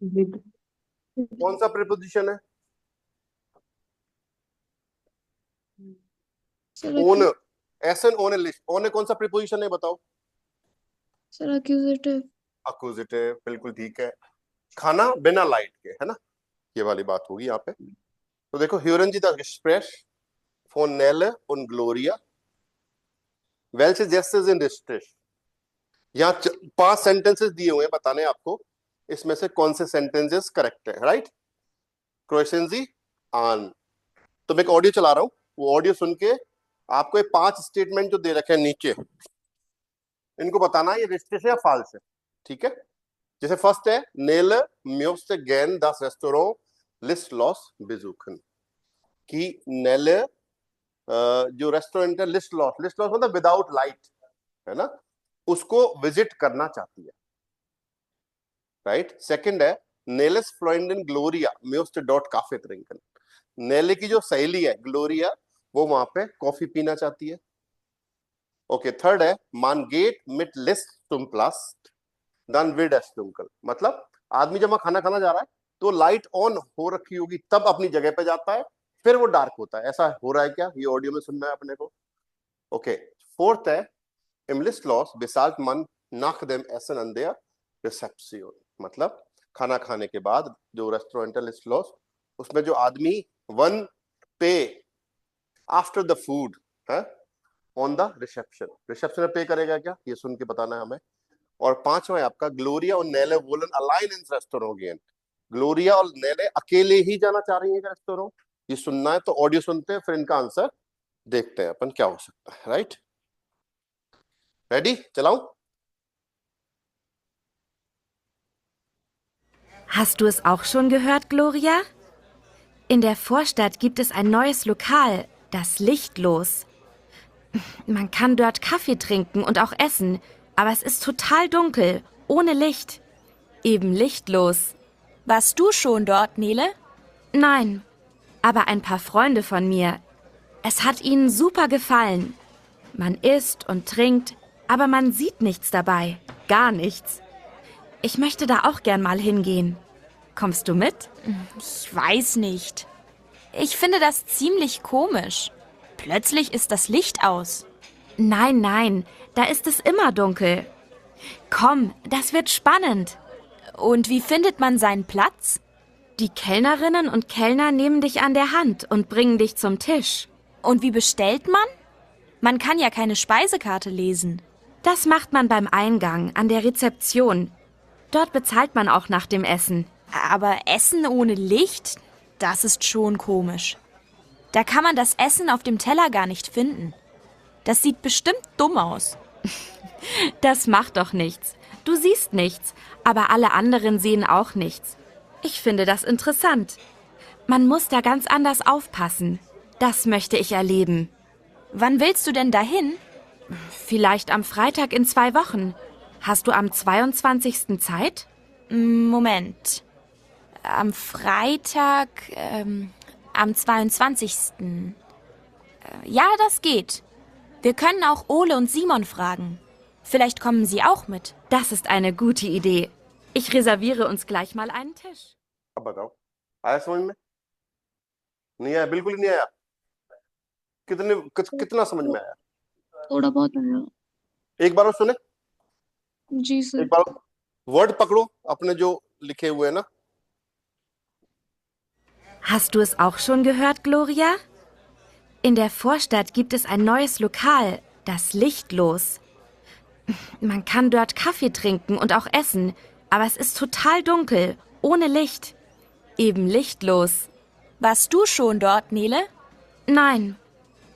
Without. कौन सा preposition है? Sir, ओन, एस एन ओन ए लिस्ट। ओन कौन सा प्रीपोजिशन है बताओ? sir, accusative. अक्यूजिटिव, बिल्कुल ठीक है। खाना बिना लाइट के, है ना, ये वाली बात होगी यहाँ पे। तो देखो, ह्यूरन जी द gesprech von Nelle und Gloria, welche Gäste sind richtig? यहाँ 5 सेंटेंसेस दिए हुए हैं बताने आपको, इसमें से कौन से सेंटेंसेस करेक्ट है, राइट? क्रोएशेंजी आन। तो मैं एक ऑडियो चला रहा हूँ, वो ऑडियो सुन के आपको ये 5 स्टेटमेंट जो दे रखे हैं नीचे, इनको बताना है ये रिश्ते से या फाल्स है, ठीक है? जैसे फर्स्ट है, नेल म्योस्ट गैन das Restaurant Listlos besuchen, कि नेल जो रेस्टोरेंट है लिस्टलॉस, लिस्टलॉस मतलब विदाउट लाइट, है ना, उसको विजिट करना चाहती है, राइट? सेकंड है, नेलेस फ्लोइंडन ग्लोरिया म्योस्ट डॉट काफे ट्रिंकन, नेले की जो सहेली है ग्लोरिया, वो वहां पे कॉफी पीना चाहती है। ओके, थर्ड है, मान गेट मिट लिस्ट तुम प्लस दन विड एस्टुंकल, मतलब आदमी जब वहां खाना खाना जा रहा है तो लाइट ऑन हो रखी होगी तब अपनी जगह पे जाता है, फिर वो डार्क होता है। ऐसा हो रहा है क्या? ये ऑडियो में सुनना है अपने को। ओके, फोर्थ है, im Listlos bezahlt man nach dem Essen an der Rezeption, मतलब खाना खाने के बाद जो रेस्टोरेंट है लिस्टलॉस, उसमें जो आदमी वन पे आफ्टर द फूड है ऑन द रिसेप्शन, रिसेप्शन पे करेगा क्या, ये सुन के बताना है हमें। और पांचवा है आपका, ग्लोरिया और नेले वोलन अलाइन इन रेस्टोरेंट अगेन, ग्लोरिया और नेले अकेले ही जाना चाह रही है रेस्टोरेंट, ये सुनना है। तो ऑडियो सुनते हैं, फिर इनका आंसर देखते हैं अपन क्या हो सकता है, राइट? रेडी, चलाऊं? Hast du es auch schon gehört, Gloria? In der Vorstadt gibt es ein neues Lokal, das Lichtlos. Man kann dort Kaffee trinken und auch essen, aber es ist total dunkel, ohne Licht. Eben lichtlos. Warst du schon dort, Nele? Nein, aber ein paar Freunde von mir. Es hat ihnen super gefallen. Man isst und trinkt, aber man sieht nichts dabei. Gar nichts. Ich möchte da auch gern mal hingehen. Kommst du mit? Ich weiß nicht. Ich finde das ziemlich komisch. Plötzlich ist das Licht aus. Nein, nein, da ist es immer dunkel. Komm, das wird spannend. Und wie findet man seinen Platz? Die Kellnerinnen und Kellner nehmen dich an der Hand und bringen dich zum Tisch. Und wie bestellt man? Man kann ja keine Speisekarte lesen. Das macht man beim Eingang, an der Rezeption. Dort bezahlt man auch nach dem Essen. Aber Essen ohne Licht? Das ist schon komisch. Da kann man das Essen auf dem Teller gar nicht finden. Das sieht bestimmt dumm aus. Das macht doch nichts. Du siehst nichts, aber alle anderen sehen auch nichts. Ich finde das interessant. Man muss da ganz anders aufpassen. Das möchte ich erleben. Wann willst du denn dahin? Vielleicht am Freitag in 2 Wochen. Hast du am 22. Zeit? Moment. Am Freitag, am 22. Ja, das geht. Wir können auch Ole und Simon fragen. Vielleicht kommen sie auch mit. Das ist eine gute Idee. Ich reserviere uns gleich mal einen Tisch. अब बताओ, आया समझ में? नहीं आया, बिल्कुल ही नहीं आया। कितना समझ में आया? थोड़ा बहुत आया। एक बार और सुने, जी सर। एक बार वर्ड पकड़ो अपने जो लिखे हुए हैं ना। Hast du es auch schon gehört, Gloria? In der Vorstadt gibt es ein neues Lokal, das Lichtlos. Man kann dort Kaffee trinken und auch essen, aber es ist total dunkel, ohne Licht. Eben lichtlos. Warst du schon dort, Nele? Nein,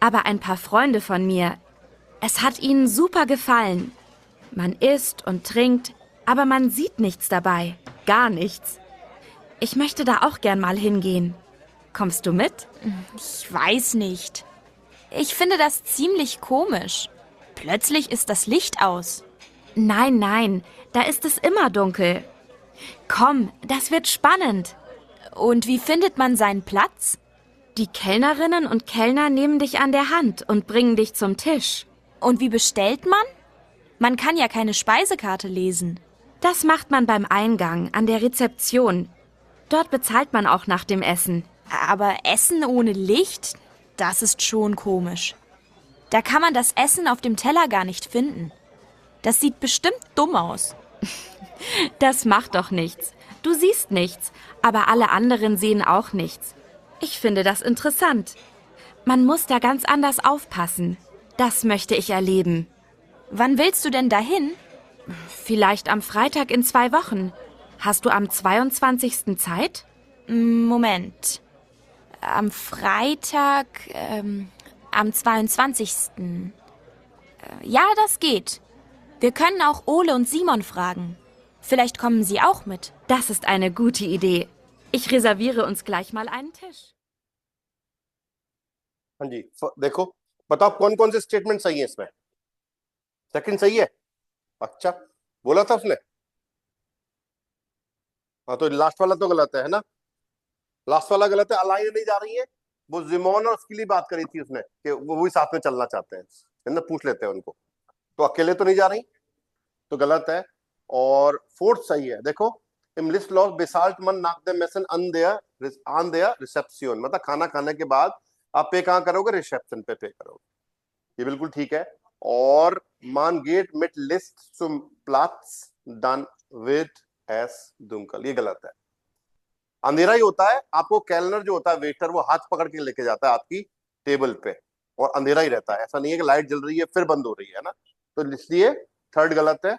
aber ein paar Freunde von mir. Es hat ihnen super gefallen. Man isst und trinkt, aber man sieht nichts dabei. Gar nichts. Ich möchte da auch gern mal hingehen. Kommst du mit? Ich weiß nicht. Ich finde das ziemlich komisch. Plötzlich ist das Licht aus. Nein, nein, da ist es immer dunkel. Komm, das wird spannend. Und wie findet man seinen Platz? Die Kellnerinnen und Kellner nehmen dich an der Hand und bringen dich zum Tisch. Und wie bestellt man? Man kann ja keine Speisekarte lesen. Das macht man beim Eingang, an der Rezeption. Dort bezahlt man auch nach dem Essen. Aber Essen ohne Licht? Das ist schon komisch. Da kann man das Essen auf dem Teller gar nicht finden. Das sieht bestimmt dumm aus. Das macht doch nichts. Du siehst nichts, aber alle anderen sehen auch nichts. Ich finde das interessant. Man muss da ganz anders aufpassen. Das möchte ich erleben. Wann willst du denn dahin? Vielleicht am Freitag in 2 Wochen. Hast du am 22. Zeit? Moment. Am Freitag, am 22. Ja, das geht. Wir können auch Ole und Simon fragen. Vielleicht kommen sie auch mit. Das ist eine gute Idee. Ich reserviere uns gleich mal einen Tisch. हाँ जी, देखो बताओ कौन कौन से statement सही है इसमें। Second सही है। अच्छा, बोला था उसने। हाँ, तो लास्ट वाला तो गलत है ना। लास्ट वाला गलत है। अलाइन नहीं जा रही है, वो जिमोन और उसके लिए बात करी थी उसने कि वो भी साथ में चलना चाहते हैं, है ना। पूछ लेते हैं उनको। तो अकेले तो नहीं जा रही, तो गलत है। और फोर्थ सही है। देखो, im Listlos bezahlt man nach dem Essen an der Rezeption, मतलब खाना खाने के बाद आप पे कहाँ करोगे? रिसेप्शन पे करोगे। ये बिल्कुल ठीक है। और man geht mit List zum Platz, dann wird es dunkel, ये गलत है। अंधेरा ही होता है, आपको कैलनर जो होता है वेटर, वो हाथ पकड़ के लेके जाता है आपकी टेबल पे, और अंधेरा ही रहता है। ऐसा नहीं है कि लाइट जल रही है फिर बंद हो रही है ना। तो इसलिए थर्ड गलत है।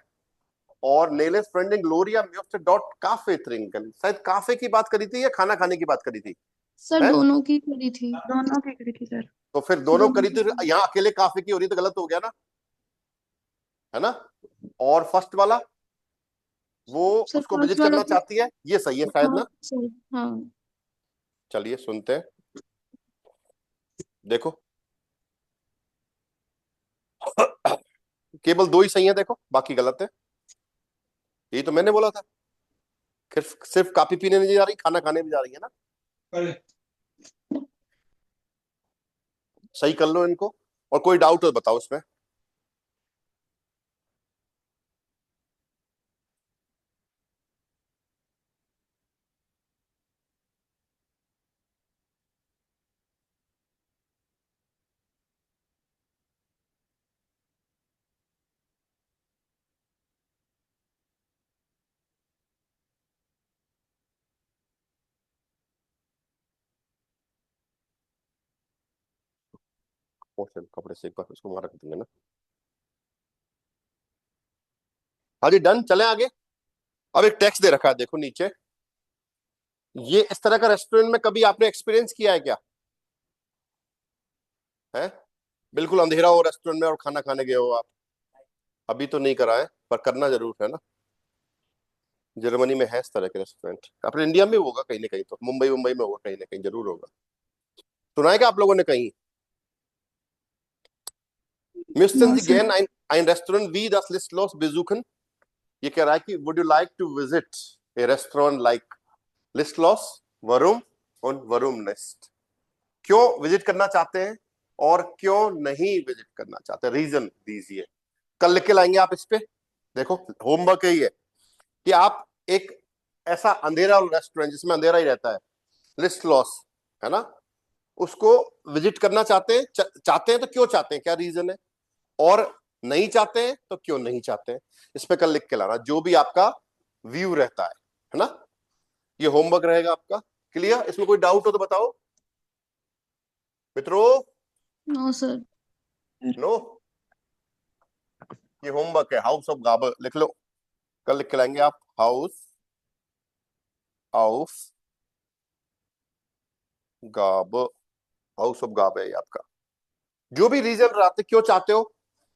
और नेलेस फ्रेंड इन ग्लोरिया म्यूफ्ट डॉट काफे ट्रिंकन, शायद काफे की बात करी थी या खाना खाने की बात करी थी? सर दोनों की करी थी, दोनों की करी थी सर। तो फिर दोनों करी थी, दोनों यहाँ अकेले काफे की हो रही तो गलत हो गया ना, है ना। और फर्स्ट वाला वो सर उसको फर्स्ट विजिट वाला करना तो चाहती है, ये सही है शायद हाँ ना। सर, हाँ चलिए सुनते हैं। देखो केवल 2 ही सही है, देखो बाकी गलत है। यही तो मैंने बोला था, सिर्फ काफी पीने नहीं जा रही, खाना खाने भी जा रही है ना। सही कर लो इनको, और कोई डाउट हो बताओ इसमें। कपड़े से एक बार उसको मारा कर देंगे ना। हाँ जी, डन। चले आगे। अब एक टेक्स्ट दे रखा है, देखो नीचे। ये इस तरह का रेस्टोरेंट में कभी आपने एक्सपीरियंस किया है क्या? है बिल्कुल अंधेरा हो रेस्टोरेंट में और खाना खाने गए हो आप। अभी तो नहीं करा है, पर करना जरूर है ना। जर्मनी में है इस तरह के रेस्टोरेंट, अपने इंडिया में होगा कहीं ना कहीं, तो मुंबई में होगा कहीं ना कहीं, जरूर होगा। सुना है क्या आप लोगों ने कहीं? Müssten हाँ Sie sir. gerne ein Restaurant wie das Listlos besuchen? ये कह रहा है कि would you like to visit a restaurant like Listlos? Warum und warum nicht? क्यों विजिट करना चाहते हैं और क्यों नहीं विजिट करना चाहते, रीजन दीजिए। कल लिख के लाएंगे आप इस पे। देखो होमवर्क यही है कि आप एक ऐसा अंधेरा रेस्टोरेंट जिसमें अंधेरा ही रहता है, लिस्टलॉस है ना, उसको विजिट करना चाहते हैं। चाहते हैं तो क्यों चाहते हैं, क्या रीजन है, और नहीं चाहते हैं तो क्यों नहीं चाहते हैं। इस पे कल लिख के लाना, जो भी आपका व्यू रहता है ना। ये होमवर्क रहेगा आपका। क्लियर? इसमें कोई डाउट हो तो बताओ मित्रों। No sir. नो, ये होमवर्क है। हाउस ऑफ गाबर लिख लो, कल लिख के लाएंगे आप। हाउस ऑफ गाबर, हाउस ऑफ गाबर है आपका। जो भी रीजन रहते, क्यों चाहते हो,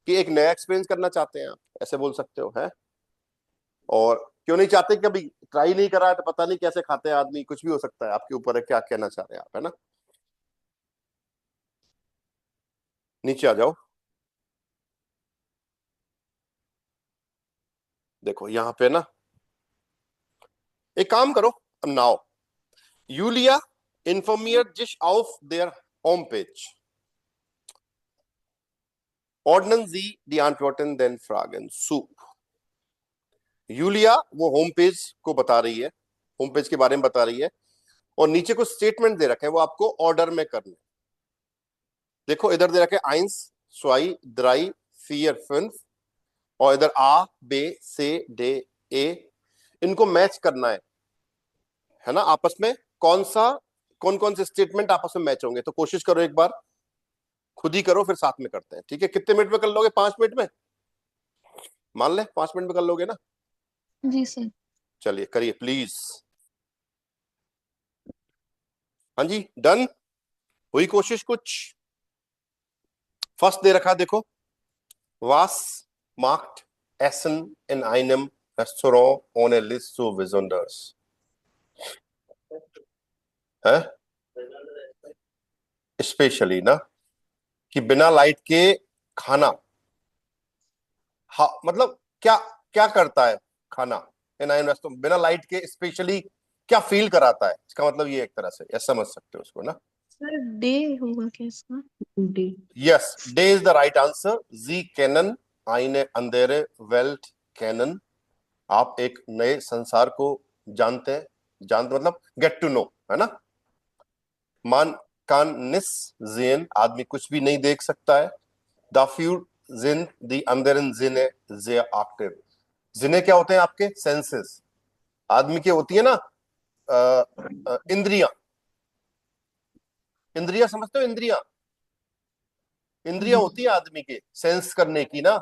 कि एक नया एक्सपीरियंस करना चाहते हैं आप, ऐसे बोल सकते हो है। और क्यों नहीं चाहते, कभी ट्राई नहीं करा है तो पता नहीं कैसे खाते हैं आदमी, कुछ भी हो सकता है, आपके ऊपर है क्या कहना चाह रहे हैं आप, है ना। नीचे आ जाओ। देखो यहां पे ना, एक काम करो now, Julia informiert sich auf der Homepage. Ordnen Sie die Antworten den Fragen zu. Julia वो होम पेज को बता रही है, होम पेज के बारे में बता रही है, और नीचे कुछ स्टेटमेंट दे रखे हैं, वो आपको ऑर्डर में करने। देखो इधर दे रखे आइंस, स्वाई, द्राई, फियर, फिन्फ, और इधर आ, बे, से, डे, ए, इनको मैच करना है ना आपस में। कौन कौन से स्टेटमेंट आपस में मैच होंगे, तो कोशिश करो एक बार, खुद ही करो फिर साथ में करते हैं, ठीक है? कितने मिनट में कर लोगे? 5 मिनट में, मान ले 5 मिनट में कर लोगे ना? जी सर। चलिए करिए प्लीज। हाँ जी, डन, हुई कोशिश कुछ? फर्स्ट दे रखा देखो, वास मार्क्ड एसन इन einem Restaurant ohne List zu Besonders है, स्पेशली ना, कि बिना लाइट के खाना, हाँ मतलब क्या क्या करता है खाना इन einem Restaurant बिना लाइट के, स्पेशली क्या फील कराता है, इसका मतलब ये एक तरह से ऐसा समझ सकते हो उसको ना। सर डे होगा क्या इसका? डे। यस, डे इज द राइट आंसर। जी कैनन आईने अंधेरे वेल्ट कैनन, आप एक नए संसार को जानते हैं, जानते मतलब गेट टू नो, है ना। मान कान निस जेन, आदमी कुछ भी नहीं देख सकता है। दाफ्यूर जिन दी अंदरन जिने जे एक्टिव, जिने क्या होते हैं आपके सेंसेस, आदमी के होती है ना इंद्रियां, इंद्रियां समझते हो? इंद्रियां, इंद्रियां होती है आदमी के सेंस करने की ना,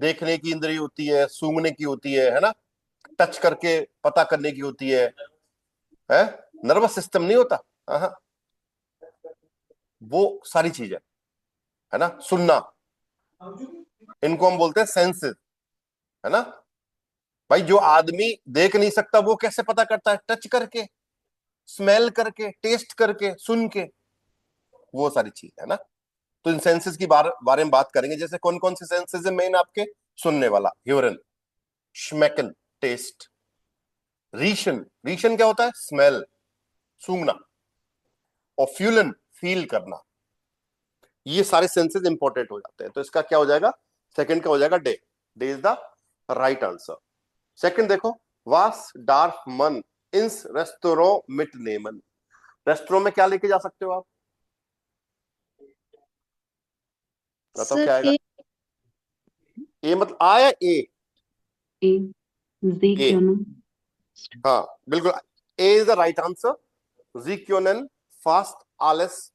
देखने की इंद्रिय होती है, सूंघने की होती है ना, टच करके पता करने की होती है? नर्वस सिस्टम नहीं होता, हाँ, वो सारी चीजें, है ना। सुनना, इनको हम बोलते हैं सेंसेस, है ना। भाई जो आदमी देख नहीं सकता वो कैसे पता करता है? टच करके, स्मेल करके, टेस्ट करके, सुन के, वो सारी चीज है ना। तो इन सेंसेस की बारे में बात करेंगे, जैसे कौन कौन से सेंसेस है मेन आपके? सुनने वाला ह्यूरन, श्मेकन टेस्ट, रीशन, रीशन क्या होता है? स्मेल, सूंघना, और फ्यूलन फील करना। ये सारे सेंसेस इंपॉर्टेंट हो जाते हैं, तो इसका क्या हो जाएगा? सेकंड का हो जाएगा day, day is the right answer. Second देखो, वास डार्फ मन इंस रेस्टोरो मिट नेमन, रेस्टोरों में क्या लेके जा सकते हो आप? बताओ क्या सर आएगा? ए। ए मतलब आ या ए? ए। ए, हाँ बिल्कुल, A is the right answer. जिक्योनन फास्ट आलस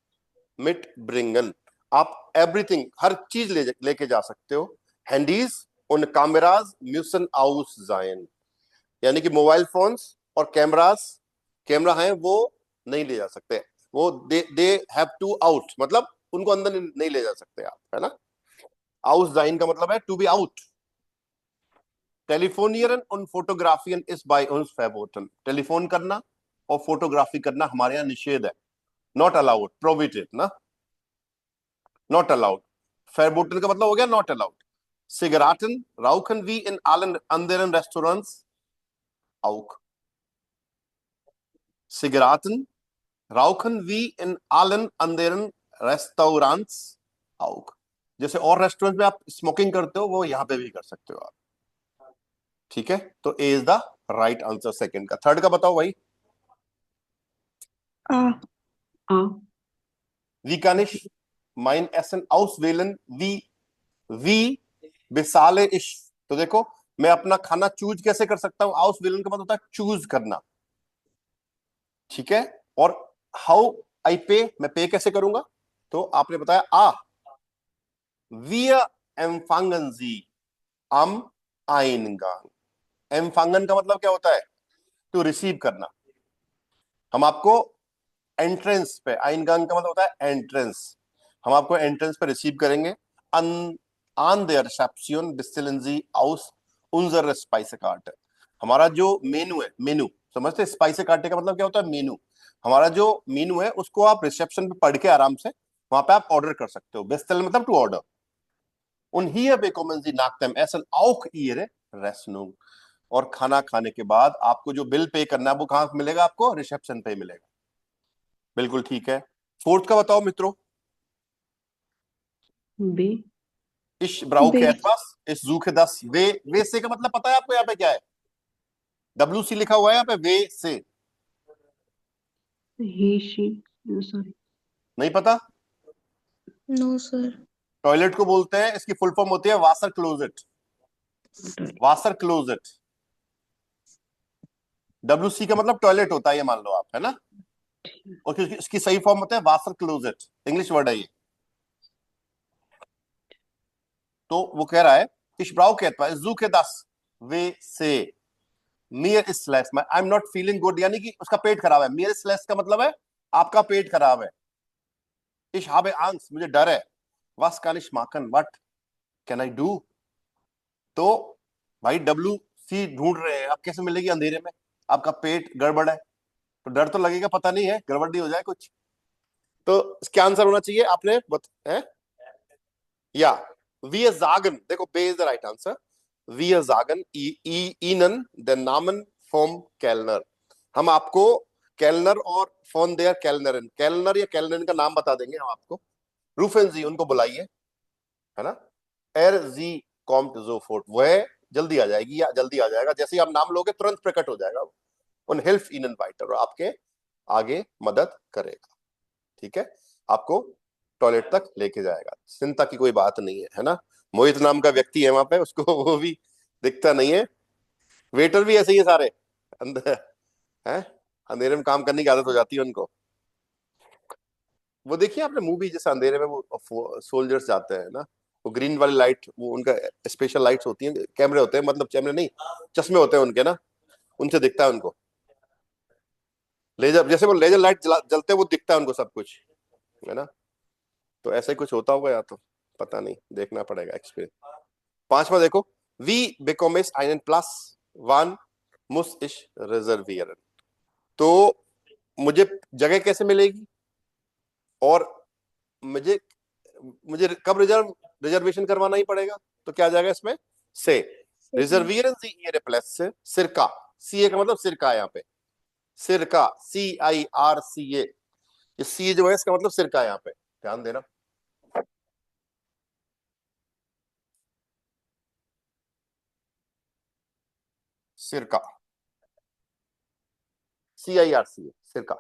मिट ब्रिंगन, आप एवरीथिंग, हर चीज लेके जा सकते हो। हैंडीज उन कैमराज म्यूसन आउस जायन, यानी कि मोबाइल फोन्स और कैमरास, कैमरा हैं वो नहीं ले जा सकते, वो दे हैव टू आउट, मतलब उनको अंदर नहीं ले जा सकते आप, है ना। आउस जाइन का मतलब है टू बी आउट। टेलीफोनियरन उन फोटोग्राफियन इस बाय उन्स फैबोटन, टेलीफोन करना और फोटोग्राफी करना हमारे यहाँ निषेध है, नॉट अलाउड, प्रोहिबिटेड ना, नॉट अलाउड। फैबोटन का मतलब हो गया नॉट अलाउड। सिगराटन राउखन वी इन आलन अंदरन रेस्टोरेंट्स आउक, सिगराटन राउखन वी इन आलन अंदरन रेस्टोरेंट्स आउक, जैसे और रेस्टोरेंट में आप स्मोकिंग करते हो वो यहाँ पे भी कर सकते हो आप, ठीक है। तो A is the right answer second का। थर्ड का बताओ भाई। आ। आ। Wie kann ich mein Essen auswählen? wie बेसाले इश, तो देखो मैं अपना खाना चूज कैसे कर सकता हूं? आउसवेलन का मतलब होता है चूज करना, ठीक है। और हाउ आई पे, मैं पे कैसे करूंगा? तो आपने बताया आ, wir empfangen sie am Eingang, empfangen का मतलब क्या होता है? टू रिसीव करना। हम आपको एंट्रेंस पे, आइनगांग का मतलब होता है एंट्रेंस, हम आपको एंट्रेंस पे रिसीव करेंगे। an der Rezeption bestellen Sie aus unserer Speisekarte, हमारा जो मेनू है, मेनू समझते हैं? स्पाइसे कार्टे का मतलब क्या होता है? मेनू। हमारा जो मेनू है उसको आप रिसेप्शन पे पढ़ के आराम से वहां पे आप ऑर्डर कर सकते हो। बेस्टल मतलब टू ऑर्डर। उन hier bekommen Sie nach dem Essen auch Ihre Rechnung, और खाना खाने के बाद आपको जो बिल पे करना है वो कहां मिलेगा? आपको रिसेप्शन पे मिलेगा, बिल्कुल ठीक है। फोर्थ का बताओ मित्रों। बे। Ich brauche बे। etwas, ich suche das, वे से का मतलब पता है आपको यहाँ पे क्या है? WC लिखा हुआ है यहाँ पे, वे से, he, she, no, sorry. नहीं पता? No, sir. टॉयलेट को बोलते हैं, इसकी फुल फॉर्म होती है वासर क्लोजेट, वासर क्लोजेट। WC का मतलब टॉयलेट होता है, ये मान लो आप, है ना, और इसकी सही फॉर्म होता है वासर क्लोजेट, इंग्लिश वर्ड है ये। तो वो कह रहा है, ich brauche etwas, ich suche das WC, mir ist schlecht, I am not feeling good, यानी कि उसका पेट खराब है। mir ist schlecht का मतलब है आपका पेट खराब है। ich habe Angst, मुझे डर है। was kann ich machen, what can I do? तो भाई WC ढूंढ रहे हैं, आप कैसे मिलेगी अंधेरे में, आपका पेट गड़बड़ है, तो डर तो लगेगा, पता नहीं है गड़बड़ नहीं हो जाए कुछ। तो इसका आंसर होना चाहिए, आपने है या wir sagen, देखो B is the right answer, wir sagen ihnen den Namen vom Kellner, हम आपको केलनर और फोन देयर केलनरिन, केलनर या केलनरिन का नाम बता देंगे हम आपको। रूफेन जी, उनको बुलाइए, है ना, एर जी कॉम्ट जोफोर्ट, वह जल्दी आ जाएगी या जल्दी आ जाएगा, जैसे ही आप नाम लोगे तुरंत प्रकट हो जाएगा, उन हेल्प इन वाइटर, और आपके आगे मदद करेगा, ठीक है, आपको टॉयलेट तक लेके जाएगा, चिंता की कोई बात नहीं है ना। मोहित नाम का व्यक्ति है वहां पे, उसको वो भी दिखता नहीं है, वेटर भी ऐसे ही है सारे, अंदर है, अंधेरे में काम करने की आदत हो जाती है उनको। वो देखिए आपने मूवी, जैसे अंधेरे में वो सोल्जर्स जाते हैं ना, वो ग्रीन वाली लाइट, वो उनका स्पेशल लाइट्स होती हैं, कैमरे होते हैं, मतलब कैमरे नहीं, चश्मे होते हैं उनके ना, उनसे दिखता है उनको, लेजर, जैसे वो लेजर लाइट जलते हैं, वो दिखता है उनको सब कुछ, है ना। तो ऐसा ही कुछ होता होगा, या तो पता नहीं, देखना पड़ेगा एक्सपीरियंस। पांचवा देखो, we bekommen einen Platz, wann muss ich reservieren, तो मुझे जगह कैसे मिलेगी और मुझे मुझे कब रिजर्वेशन करवाना ही पड़ेगा, तो क्या आ जाएगा इसमें, से, रिजर्वियरन सी ये प्लस से सिरका, सी ए का मतलब सिरका, यहाँ पे सिरका, CIRCA, ये सी जो है इसका मतलब सिरका, यहाँ पे ध्यान देना। सिरका, CIRCA, सिरका,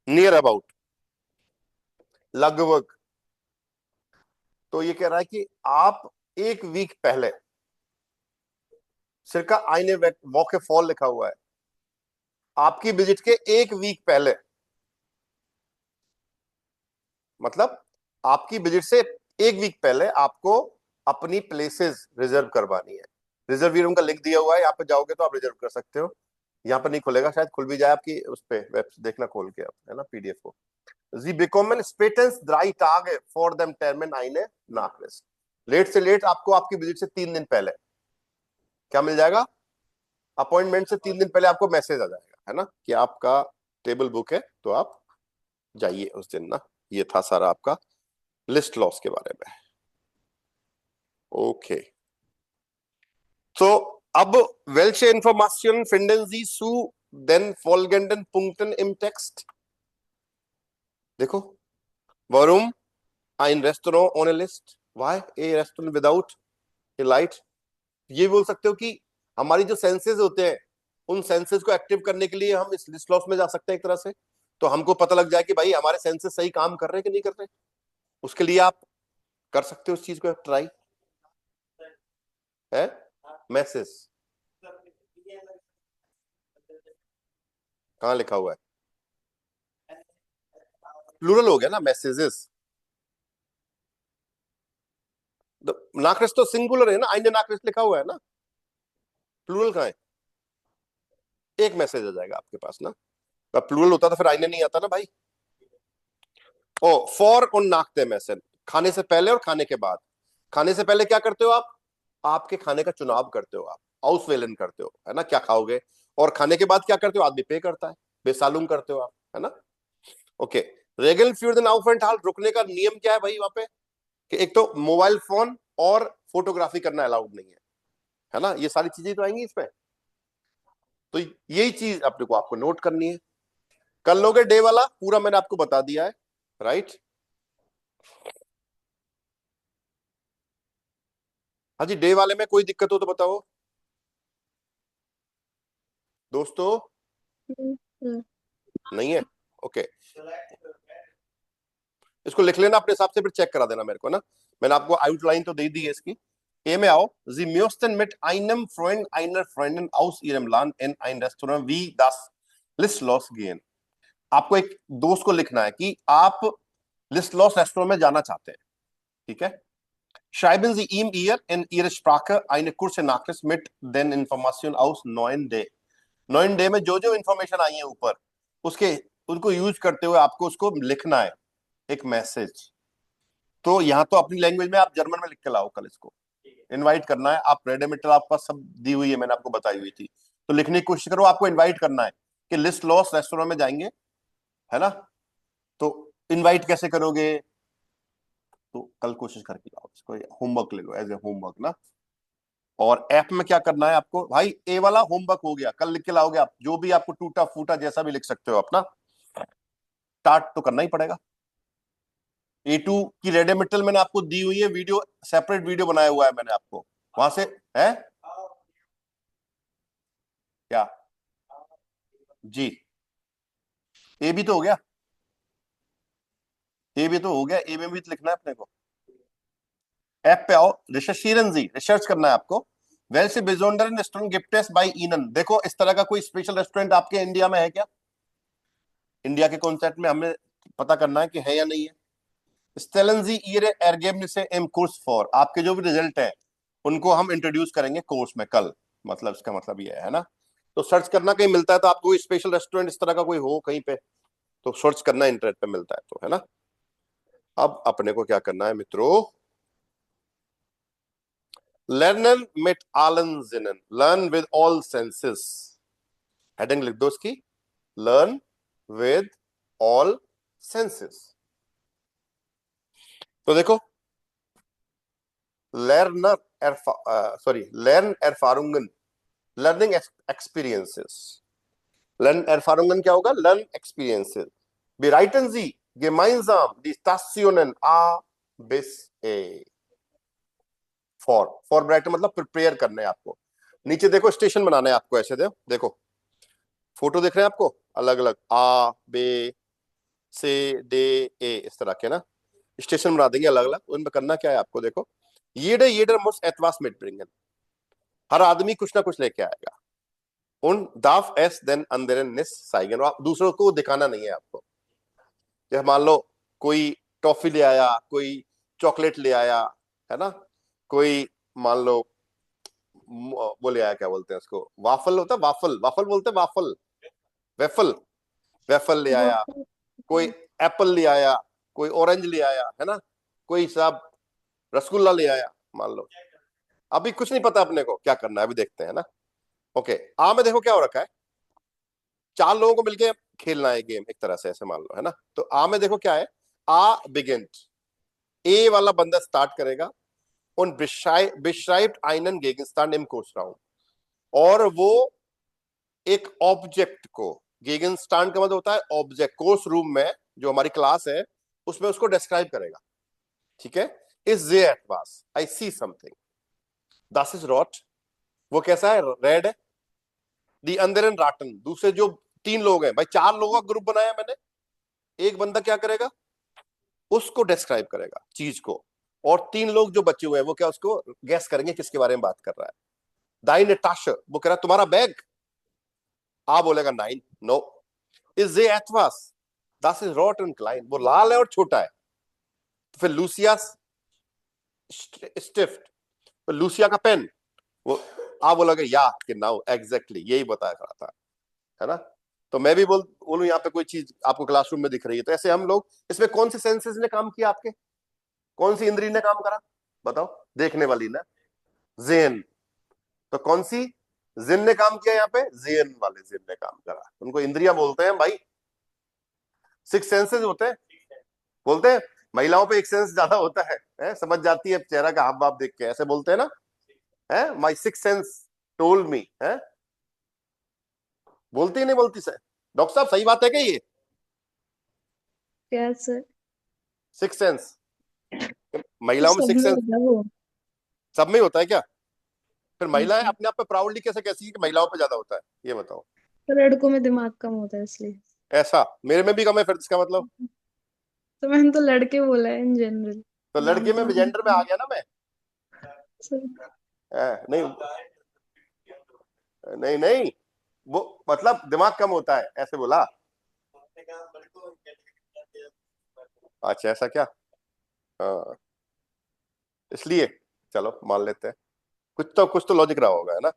नियर अबाउट, लगभग। तो ये कह रहा है कि आप एक वीक पहले, सिरका आईने वॉके फॉल लिखा हुआ है, आपकी विजिट के एक वीक पहले, मतलब आपकी विजिट से एक वीक पहले आपको अपनी प्लेसेस रिजर्व करवानी है। रिजर्व रूम का लिंक दिया हुआ है, यहाँ पे जाओगे तो आप रिजर्व कर सकते हो, यहाँ पर नहीं खुलेगा, शायद खुल भी जाए आपकी उस पे वेब, देखना खोल के आप, है ना, PDF को। Sie bekommen spätestens 3 Tage vor dem Termin eine Nachricht, late से लेट आपको आपकी विजिट से 3 दिन पहले क्या मिल जाएगा, अपॉइंटमेंट से 3 दिन पहले आपको मैसेज आ जाएगा, है ना, कि आपका टेबल बुक है, तो आप जाइए उस दिन ना। ये था सारा आपका लिस्ट लॉस के बारे में। ओके, so अब welche Informationen finden Sie zu den folgenden Punkten im Text? देखो, warum ein Restaurant ohne Licht, why a restaurant without a light, ये बोल सकते हो कि हमारी जो सेंसेस होते हैं, उन सेंसेस को एक्टिव करने के लिए हम इस लिस्ट लॉस में जा सकते हैं एक तरह से, तो हमको पता लग जाए कि भाई हमारे सेंसेस सही काम कर रहे हैं कि नहीं कर रहे, उसके लिए आप कर सकते हो उस चीज को ट्राई, है मैसेज, कहाँ लिखा हुआ है, प्लूरल हो गया ना, मैसेजेस, नाक्रेस तो सिंगुलर है ना, आइने नाक्रेस लिखा हुआ है ना, प्लूरल कहाँ है, एक मैसेज आ जाएगा आपके पास ना, प्लूरल होता तो फिर आइने नहीं आता ना भाई। ओ फॉर और नाकते मैसेज, खाने से पहले और खाने के बाद। खाने से पहले क्या करते हो आप, आपके खाने का चुनाव करते हो, आप आउसवेलन करते हो, है ना, क्या खाओगे, और खाने के बाद क्या करते हो, आदमी पे करता है, बेसालूम करते हो आप, है ना। ओके, रेगल फ्यूर देन aufenthalt, रुकने का नियम क्या है भाई वहां पे, कि एक तो मोबाइल फोन और फोटोग्राफी करना अलाउड नहीं है ना, ये सारी चीजें तो आएंगी इसमें, तो यही चीज अपने को आपको नोट करनी है। कर लोगे डे वाला पूरा, मैंने आपको बता दिया है, राइट। हाँ जी, डे वाले में कोई दिक्कत हो तो बताओ। दोस्तों sir. नहीं है? ओके, इसको लिख लेना अपने हिसाब से, फिर चेक करा देना मेरे को ना। मैंने आपको आउटलाइन तो दे दी है इसकी। ए में आओ, जी म्यूस्टन मिट einem Freund einer Freundin aus ihrem Land in ein Restaurant wie das Listlos gehen। आपको एक दोस्त को लिखना है कि आप लिस्टलॉस रेस्टोरेंट में जाना चाहते हैं, ठीक है। Schreiben Sie ihm in Ihrer Sprache eine kurze Nachricht mit den Informationen aus 9D। 9D में जो जो इंफॉर्मेशन आई है ऊपर, उसके उनको यूज करते हुए आपको उसको लिखना है एक मैसेज। तो यहाँ तो अपनी लैंग्वेज में आप जर्मन में लिख के लाओ, कल इसको इनवाइट करना है। आप रेड मेटल आपके पास सब दी हुई है, मैंने आपको बताई हुई थी, तो लिखने की कोशिश करो। आपको इनवाइट करना है कि लिस्ट लॉस रेस्टोरेंट में जाएंगे, है ना। तो इनवाइट कैसे करोगे, तो कल कोशिश करके लाओ इसको, होमवर्क ले लो एज ए होमवर्क ना। और ऐप में क्या करना है आपको भाई, ए वाला होमवर्क हो गया, कल लिख के लाओगे आप, जो भी आपको टूटा फूटा जैसा भी लिख सकते हो अपना, स्टार्ट तो करना ही पड़ेगा। A2 की रेड मेटल मैंने आपको दी हुई है वीडियो, सेपरेट वीडियो बनाया हुआ है मैंने आपको, वहां से है क्या जी। ए भी तो हो गया, ए भी तो हो गया, ए में भी तो लिखना है अपने को। ऐप पे आओ, रिसर्चिeren Sie, रिसर्च करना है आपको। welche besonderen Restaurant gibt es bei Ihnen। देखो इस तरह का कोई स्पेशल रेस्टोरेंट आपके इंडिया में है क्या, इंडिया के कॉन्सेप्ट में हमें पता करना है कि है या नहीं है। stellen Sie Ihre Ergebnisse im Kurs vor। आपके जो भी रिजल्ट है उनको हम इंट्रोड्यूस करेंगे कोर्स में कल, मतलब इसका मतलब ये है ना। तो सर्च करना, कहीं मिलता है तो आपको कोई स्पेशल रेस्टोरेंट इस तरह का कोई हो कहीं पे, तो सर्च करना, इंटरनेट पे मिलता है तो, है ना। अब अपने को क्या करना है मित्रों, Lernen mit allen Sinnen, learn with all senses। Heading लिख दो इसकी, learn with all senses। तो देखो, lern Erfahrungen, learning experiences। learn Erfahrungen क्या होगा, learn experiences। bereiten Sie gemeinsam die Stationen A bis E। For bright मतलब prepare करने हैं आपको। नीचे देखो स्टेशन बनाने हैं आपको, ऐसे देखो फोटो देख रहे हैं आपको, अलग अलग आ बे से डे ए, इस तरह के ना स्टेशन बना देंगे अलग अलग। उनमें करना क्या है आपको, देखो jeder muss etwas mitbringen। हर आदमी कुछ ना कुछ लेके आएगा। उन darf es den anderen nicht zeigen, और दूसरों को दिखाना नहीं है आपको। जैसे मान लो कोई टॉफी ले आया, कोई चॉकलेट ले आया, है ना, कोई मान लो वो ले आया, क्या बोलते हैं उसको, वाफल होता है, वाफल वाफल बोलते हैं, वाफल वेफल, वेफल ले आया, कोई एप्पल ले आया, कोई ऑरेंज ले आया, है ना, कोई साहब रसगुल्ला ले आया मान लो। अभी कुछ नहीं पता अपने को क्या करना है, अभी देखते हैं ना। ओके, आ में देखो क्या हो रखा है, 4 लोगों को मिलके खेलना है गेम एक तरह से, ऐसे मान लो, है ना। तो आ में देखो क्या है, आ बिगिंट, ए वाला बंदा स्टार्ट करेगा, und beschreibt einen Gegenstand im Kursraum। और वो एक ऑब्जेक्ट को, Gegenstand का मतलब होता है ऑब्जेक्ट, कोर्स रूम में जो हमारी क्लास है उसमें उसको डिस्क्राइब करेगा, ठीक है। Is there etwas, I see something, das ist rot, वो कैसा है, रेड है। Die anderen raten, दूसरे जो 3 लोग हैं भाई, 4 लोगों का ग्रुप बनाया मैंने, एक बंदा क्या करेगा, उसको डिस्क्राइब करेगा चीज को, और 3 लोग जो बचे हुए हैं वो क्या उसको गैस करेंगे किसके बारे में बात कर रहा है। दाइन टाश, वो कह रहा तुम्हारा बैग, आ बोलेगा नाइन, नो। इज जे एथवास, दस इज रॉट एंड क्लाइन, वो लाल है और छोटा है। तो फिर लूसिया स्टिफ्ट, तो लूसिया का पेन, वो आ बोलेगा या कि नाउ, एग्जैक्टली यही बताया रहा था, है ना। तो मैं भी बोलूं यहाँ पे कोई चीज आपको क्लासरूम में दिख रही है, तो ऐसे हम लोग, इसमें कौन से सेंसेस ने काम किया आपके, कौन सी इंद्री ने काम करा बताओ, देखने वाली ना, जेन। तो कौन सी जिन ने काम किया यहाँ पे, जेन वाले जिन ने काम करा, उनको इंद्रियां बोलते हैं भाई, 6 सेंसेस होते हैं, बोलते हैं। महिलाओं पे एक सेंस ज्यादा होता है, समझ जाती है चेहरा का हाव भाव देख के, ऐसे बोलते हैं ना, है माई 6 सेंस टोल्ड मी, है बोलती नहीं बोलती सर, डॉक्टर साहब सही बात है क्या ये, क्या सर, 6 सेंस महिलाओं में 6 सेंस सब में होता है क्या, फिर महिलाएं अपने आप पे प्राउडली कैसे कहती है कि महिलाओं पे ज्यादा होता है, ये बताओ। तो लड़कों में दिमाग कम होता है इसलिए। ऐसा मेरे में भी कम है फिर इसका मतलब। तो मैंने तो लड़के बोला है इन जनरल। तो लड़के में जेंडर में आ गया ना मैं। नहीं नहीं नहीं, वो मतलब दिमाग कम होता है ऐसे बोला। अच्छा ऐसा क्या? हाँ इसलिए चलो मान लेते हैं, कुछ तो लॉजिक रहा होगा, है ना।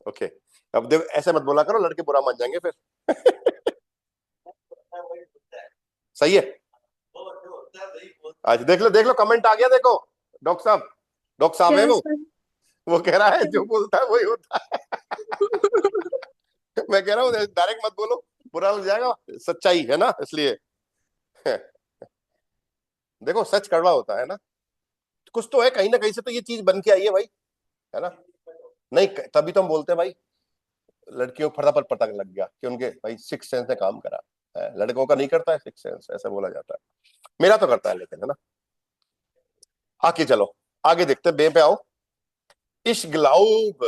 ओके, अब देखो ऐसे मत बोला करो, लड़के बुरा मान जाएंगे फिर। सही है। आज देख लो कमेंट आ गया, देखो डॉक्टर साहब, डॉक्टर साहब है क्या सर? वो कह रहा है जो बोलता है वही होता है। मैं कह रहा हूँ डायरेक्ट मत बोलो, बुरा लग जाएगा, सच्चाई है ना इसलिए। देखो सच कड़वा होता है ना, कुछ तो है कहीं ना कहीं से तो ये चीज बन के आई है भाई, है ना। नहीं तभी तो हम बोलते हैं भाई, लड़कियों को फटाफट पता लग गया कि उनके भाई सिक्स सेंस ने काम करा है, लड़कों का नहीं करता है सिक्स सेंस, ऐसा बोला जाता है। मेरा तो करता है लेकिन, है ना। आगे चलो, आगे देखते हैं, बे पे आओ। इश ग्लाउब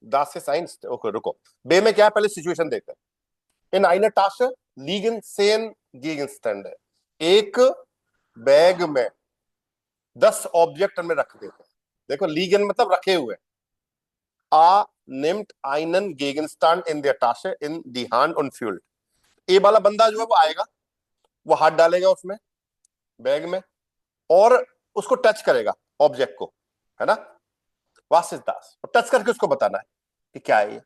दास से साइंस, ओके रुको, बे में क्या है पहले सिचुएशन देखते हैं। इन आइनर टास्क लीगन सेन गीगन स्टैंड है, एक बैग में 10 ऑब्जेक्ट में रख देते हैं। देखो लीगन मतलब रखे हुए, आ निम्ट आइनन गेगनस्टैंड इन देयर टास्क इन दी हैंड ऑन फ्यूल। ए वाला बंदा जो है वो आएगा, वो हाथ डालेगा उसमें बैग में और उसको टच करेगा ऑब्जेक्ट को, है ना। वासिस दास, और टच करके उसको बताना है कि क्या है ये।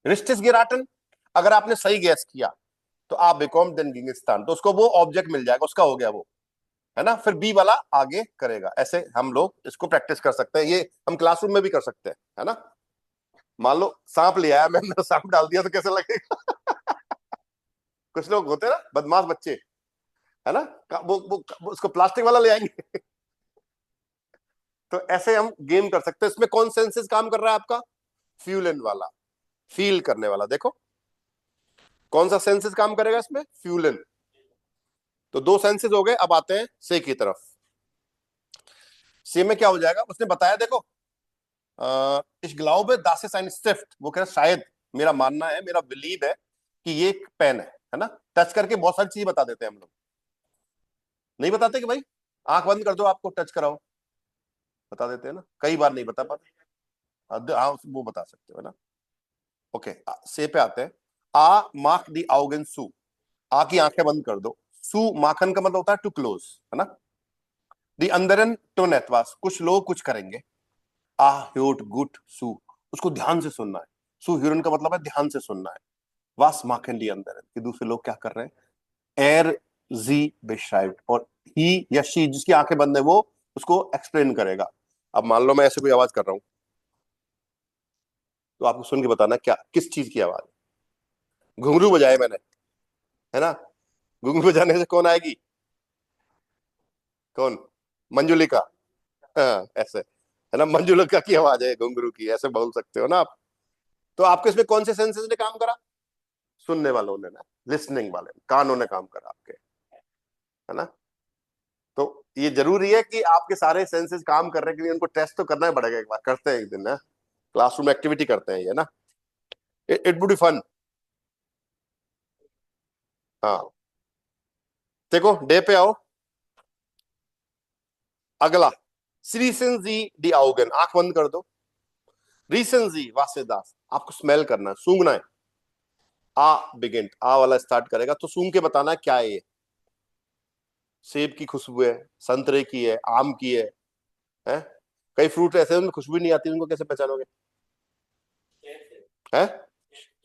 रिस्टिस गिराटन, अगर आपने सही गैस किया तो आप बिकॉम देन गिंगिस्तान, तो उसको वो ऑब्जेक्ट मिल जाएगा, उसका हो गया वो, है ना। फिर बी वाला आगे करेगा, ऐसे हम लोग इसको प्रैक्टिस कर सकते हैं, ये हम क्लासरूम में भी कर सकते हैं, है ना। मान लो सांप ले आया मैं, सांप डाल दिया तो कैसे लगेगा। कुछ लोग होते हैं ना बदमाश बच्चे, है ना, वो उसको प्लास्टिक वाला ले आएंगे। तो ऐसे हम गेम कर सकते हैं। इसमें कौन सेंसेस काम कर रहा है आपका? फ्यूलन वाला, फील करने वाला। देखो कौन सा सेंसेस काम करेगा इसमें? फ्यूलन। तो दो सेंसेस हो गए, अब आते हैं से की तरफ। से में क्या हो जाएगा उसने बताया, देखो इस ग्लाउब दासे साइन स्टिफ्ट, वो कह रहा शायद, मेरा मानना है, मेरा बिलीव है कि ये एक पेन है ना। टच करके बहुत सारी चीज बता देते हैं हम लोग, नहीं बताते कि भाई आंख बंद कर दो आपको टच कराओ, बता देते हैं ना, कई बार नहीं बता पाते। हाँ वो बता सकते हो, है ना। ओके, से पे आते हैं। आ मार्क दी आउगन सू, आ की आंखें बंद कर दो। सू माखन का मतलब होता है टू क्लोज, है ना। दी अंदरन टू नेतवास, कुछ लोग कुछ करेंगे। आ ह्यूट गुट सू, उसको ध्यान से सुनना है। सू ह्यूरन का मतलब है ध्यान से सुनना है। वास माखन दी अंदरन, कि दूसरे लोग क्या कर रहे हैं। एर जी बेश्राइव, और ही या शी जिसकी आंखें बंद है वो उसको एक्सप्लेन करेगा। अब मान लो मैं ऐसे कोई आवाज कर रहा हूं, तो आपको सुन के बताना क्या किस चीज की आवाज है। घुंघरू बजाए मैंने, है ना, घुंघरू बजाने से कौन आएगी? कौन? मंजुलिका। हाँ ऐसे, है ना, मंजुलिका की आवाज है घुंघरू की, ऐसे बोल सकते हो ना आप। तो आपके इसमें कौन से सेंसेस ने काम करा? सुनने वालों ने ना, लिसनिंग वाले कानों ने काम करा आपके, है ना। तो ये जरूरी है कि आपके सारे सेंसेस काम करने के लिए उनको टेस्ट तो करना ही पड़ेगा, एक बार करते हैं एक दिन ना, क्लासरूम एक्टिविटी करते हैं ये ना, इट वुड बी फन। हाँ देखो डे पे आओ, अगला श्रीसन जी डी आउगन, आंख बंद कर दो। रीसन जी वासेदास, आपको स्मेल करना है, सूंघना है। आ बिगिन, आ वाला स्टार्ट करेगा, तो सूंघ के बताना है क्या है ये। सेब की खुशबू है, संतरे की है, आम की है? कई फ्रूट ऐसे हैं उनमें खुशबू नहीं आती, उनको कैसे पहचानोगे? है,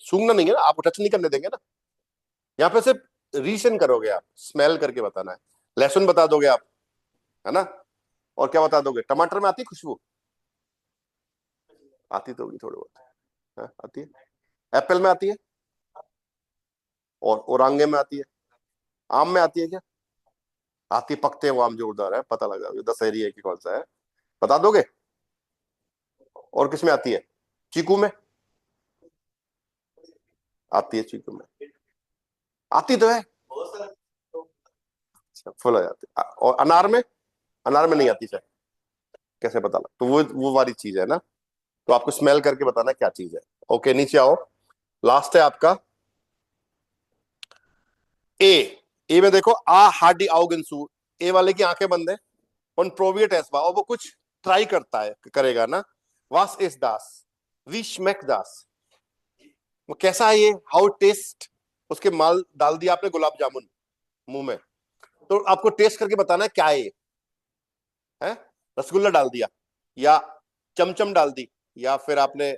सूंघना नहीं है ना, आप टच नहीं करने देंगे ना, यहाँ पे सिर्फ रीशन करोगे आप, स्मेल करके बताना है। लहसुन बता दोगे आप, है ना। और क्या बता दोगे? टमाटर में आती है खुशबू? आती तो होगी थोड़ी बहुत, आती है। एप्पल में आती है, और ओरांगे में आती है। आम में आती है क्या? आती, पकते हैं वो आम जोरदार है, पता लग जाएगा दशहरी है कि कौन सा है, बता दोगे? और किस में आती है? चीकू में आती है, चीकू में आती तो है, अच्छा फुल हो जाती है। और अनार में? अनार में नहीं आती सर, कैसे पता लग? तो वो वाली चीज है ना, तो आपको स्मेल करके बताना क्या चीज है। ओके, नीचे आओ, लास्ट है आपका ए में देखो, आ हार्डी आउगेंसू, ए वाले की आंखें बंद है, उन प्रोवियट एसवा, और वो कुछ ट्राई करता है, करेगा ना, वास इज दास, वी श्मेक दास, वो कैसा है ये, हाउ टेस्ट, उसके माल डाल दिया आपने गुलाब जामुन मुंह में, तो आपको टेस्ट करके बताना है क्या है ये, है रसगुल्ला डाल दिया, या चमचम डाल दी, या फिर आपने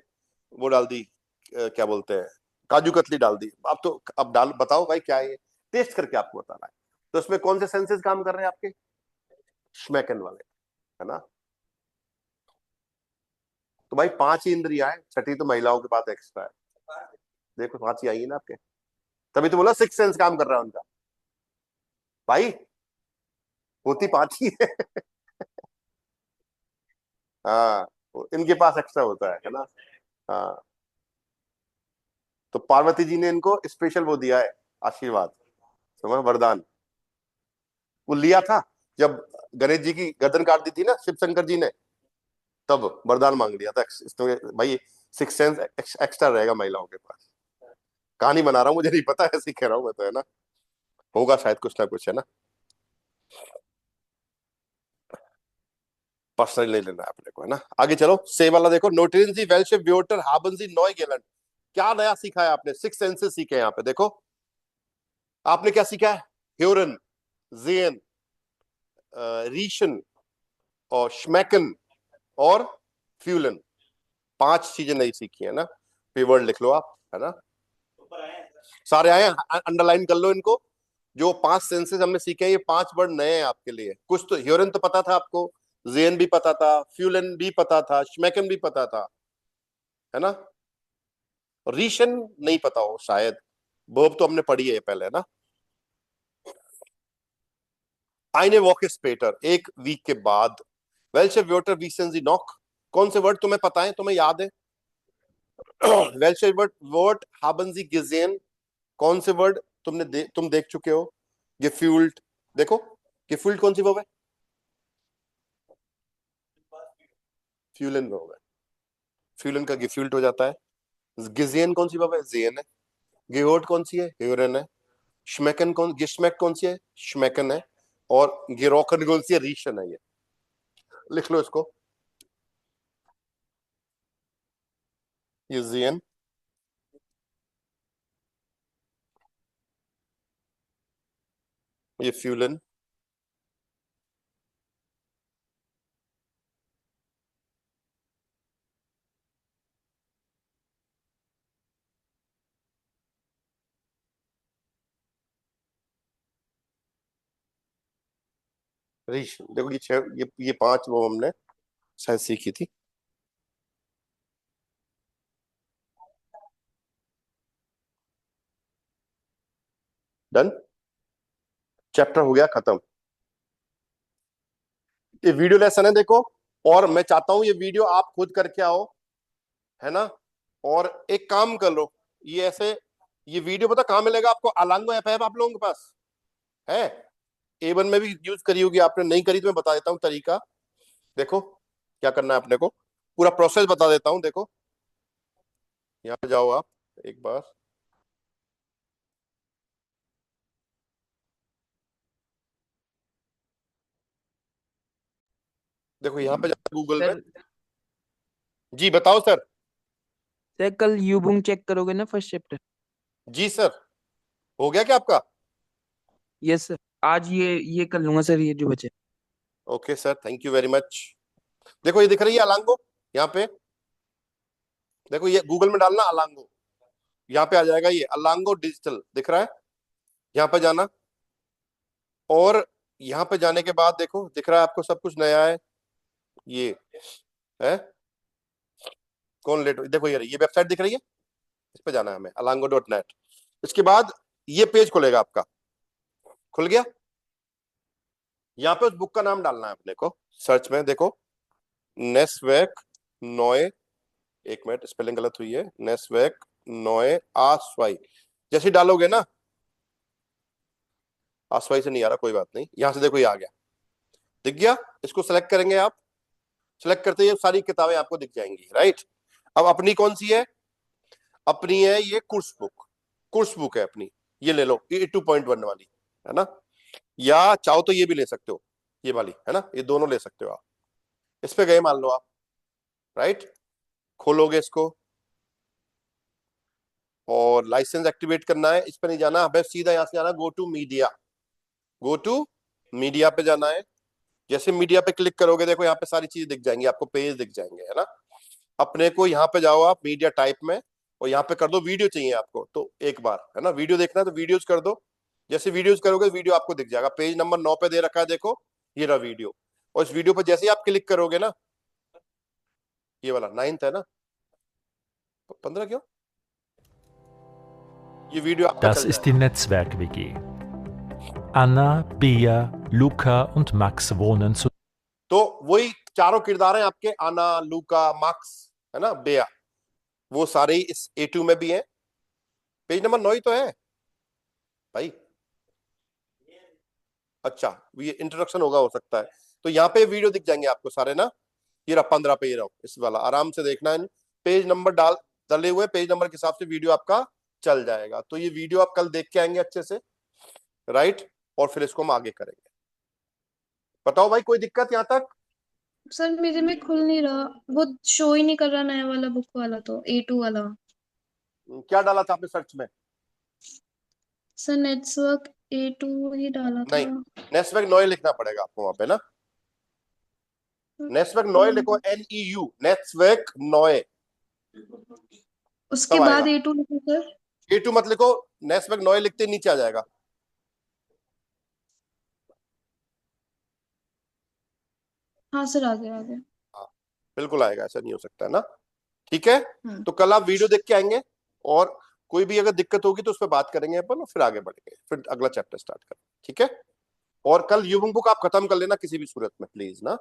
वो डाल दी, क्या बोलते हैं, काजू कतली डाल दी, अब तो अब डाल बताओ भाई क्या है ये, टेस्ट करके आपको बताना है। तो इसमें कौन से सेंसेस काम कर रहे हैं आपके, श्मेकन वाले, है ना। तो भाई 5 ही इंद्रियां हैं, छठी तो महिलाओं के पास एक्स्ट्रा है, देखो 5 ही आई है ना आपके, तभी तो बोला 6 सेंस काम कर रहा है उनका, भाई होती 5 ही है। हाँ, इनके पास एक्स्ट्रा होता है ना। हाँ, तो पार्वती जी ने इनको स्पेशल वो दिया है, आशीर्वाद, समझ, वरदान, वो लिया था जब गणेश जी की गर्दन काट दी थी ना शिव शंकर जी ने, तब वरदान मांग लिया था, इसमें भाई 6 सेंस एक्स्ट्रा रहेगा महिलाओं के पास। कहानी बना रहा हूँ, मुझे नहीं पता, ऐसे ही कह रहा हूँ मैं तो, है ना, होगा शायद कुछ ना कुछ, है ना, पर्सनल नहीं लेना है अपने को, है ना। आगे चलो, से वाला देखो, नोटेरियन सी वेल्श व्योटर हाबन सी नॉय गेलन, क्या नया सीखा है आपने, 6 सेंसेस सीखे यहाँ पे, देखो आपने क्या सीखा है, ह्यूरन, जेन, रीशन और श्मेकन और फ्यूलन, 5 चीजें नई सीखी है ना, वर्ड लिख लो आप, है ना, सारे आए, अंडरलाइन कर लो इनको, जो 5 सेंसेस हमने सीखे हैं, ये 5 वर्ड नए हैं आपके लिए, कुछ तो ह्यूरन तो पता था आपको, जेन भी पता था, फ्यूलन भी पता था, श्मेकन भी पता था, है ना, रीशन नहीं पता हो शायद, वर्ब तो हमने पढ़ी है पहले, है ना। आइने वॉक स्पेटर, 1 वीक के बाद, वेल्शे व्योटर वीसेंजी नॉक, कौन से वर्ड तुम्हें पता है, तुम्हें याद है, वेल्शे वर्ड हाबंजी गिजेन, कौन से वर्ड तुम देख चुके हो, गेफ्यूल्ट, देखो गेफ्यूल्ट कौन सी वर्ब है, फ्यूलन वर्ब है, फ्यूलन का गेफ्यूल्ट हो जाता है, गिजेन कौन सी वर्ब है, जेन है, गेहोट कौन सी है, ह्यूरन है, श्मेकन गिश्मेक कौन सी है, श्मेकन है, और गिरोकन कौन सी है, रीशन है, ये लिख लो इसको, ये जेन, ये फ्यूलन, रीशन, देखो ये 6, ये 5 वो हमने शायद सीखी थी, डन, चैप्टर हो गया खत्म। ये वीडियो लेसन है देखो, और मैं चाहता हूं ये वीडियो आप खुद करके आओ, है ना, और एक काम कर लो, ये ऐसे, ये वीडियो पता कहां मिलेगा आपको, अलांगो ऐप है आप लोगों के पास है, A1 में भी यूज करी होगी आपने, नहीं करी तो मैं बता देता हूँ तरीका, देखो क्या करना है अपने को, पूरा प्रोसेस बता देता हूँ, देखो यहाँ पे जाओ आप एक बार, देखो यहाँ पे जाओ गूगल में, सर जी बताओ सर, सर कल यूबुंग चेक करोगे ना फर्स्ट चैप्टर? जी सर, हो गया क्या आपका, यस सर, आज ये कर लूंगा सर, ये जो बचे। Okay sir, thank you very much. देखो ये दिख रही है अलांगो, यहाँ पे देखो, ये गूगल में डालना अलांगो, यहाँ पे आ जाएगा, ये अलांगो डिजिटल दिख रहा है, यहाँ पे जाना, और यहाँ पे जाने के बाद देखो दिख रहा है आपको सब कुछ नया है, ये है, कौन लेट, देखो ये वेबसाइट दिख रही है, इस पे जाना है हमें, alango.net, इसके बाद ये पेज खुलेगा आपका, खुल गया, यहाँ पे उस बुक का नाम डालना है अपने को, सर्च में देखो, नेस्वेक नोए, एक मिनट स्पेलिंग गलत हुई है, नेस्वेक नोए आस्वाई, जैसे डालोगे ना, आस्वाई से नहीं आ रहा, कोई बात नहीं, यहां से देखो ये आ गया, दिख गया, इसको सेलेक्ट करेंगे आप, सेलेक्ट करते ही सारी किताबें आपको दिख जाएंगी, राइट। अब अपनी कौन सी है, अपनी है ये कोर्स बुक है अपनी, ये ले लो, ये 2.1 वाली है ना, या चाहो तो ये भी ले सकते हो, ये वाली है ना, ये दोनों ले सकते हो आप। इस पे गए मान लो आप, राइट, खोलोगे इसको और लाइसेंस एक्टिवेट करना है, इस पे नहीं जाना, हमें सीधा यहां से जाना, गो टू मीडिया पे जाना है। जैसे मीडिया पे क्लिक करोगे देखो यहाँ पे सारी चीजें दिख जाएंगी आपको, पेज दिख जाएंगे, है ना। अपने को यहाँ पे जाओ आप मीडिया टाइप में, और यहाँ पे कर दो वीडियो चाहिए आपको, तो एक बार है ना वीडियो देखना है तो वीडियोज कर दो। जैसे वीडियोज करोगे वीडियो आपको दिख जाएगा, पेज नंबर 9 पे दे रखा है देखो, ये रहा वीडियो। और इस वीडियो पर जैसे ही आप क्लिक करोगे ना, ये वाला 9th है ना, 15 क्यों, ये वीडियो आपका Das चल ist die जाएगा। Netzwerk-WG. Anna, Bea, Luca und Max wohnen zu. तो वही चारों किरदार हैं आपके, आना, लूका, मार्क्स, है ना, बेया, वो सारे ही इस A2 में भी हैं। पेज नंबर 9 ही तो है भाई। अच्छा, ये इंट्रोडक्शन होगा, हो सकता है, तो यहाँ पे वीडियो दिख जाएंगे आपको सारे ना। ये रहा 15 पे, ये रहा इस वाला, आराम से देखना है, पेज नंबर डाले हुए, पेज नंबर के हिसाब से वीडियो आपका चल जाएगा। तो ये वीडियो आप कल देख के आएंगे अच्छे से, राइट, और फिर इसको हम आगे करेंगे। बताओ भाई, कोई दिक्कत यहाँ तक? सर मेरे में खुल नहीं रहा, वो शो ही नहीं कर रहा नया वाला बुक वाला, तो A2 वाला। क्या डाला था आपने सर्च में? सर नेटवर्क A2 ही डाला था। नहीं, नेटवर्क नॉय लिखना पड़ेगा आपको वहां पे ना, नेटवर्क नॉय लिखो, NEU, नेटवर्क नॉय, उसके तब बाद आएगा। A2 लिखो सर। A2 मत लिखो, नेटवर्क नॉय लिखते नीचे आ जाएगा। हाँ सर, आ गया आ गया। हाँ, बिल्कुल आएगा, ऐसा नहीं हो सकता है ना। ठीक है, हम्म। तो कल आप वीडियो देख के आएंगे, और कोई भी अगर दिक्कत होगी तो उस पर बात करेंगे अपन, और फिर आगे बढ़ेंगे, फिर अगला चैप्टर स्टार्ट करेंगे, ठीक है। और कल यूबिंग बुक आप खत्म कर लेना किसी भी सूरत में प्लीज ना।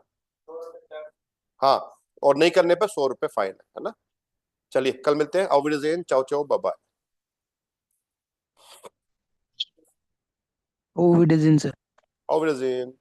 हाँ, और नहीं करने पर 100 रुपए फाइन है ना। चलिए कल मिलते हैं, अविरजेन, चाओ चाओ, bye bye. Over it is in, sir. अविरजेन।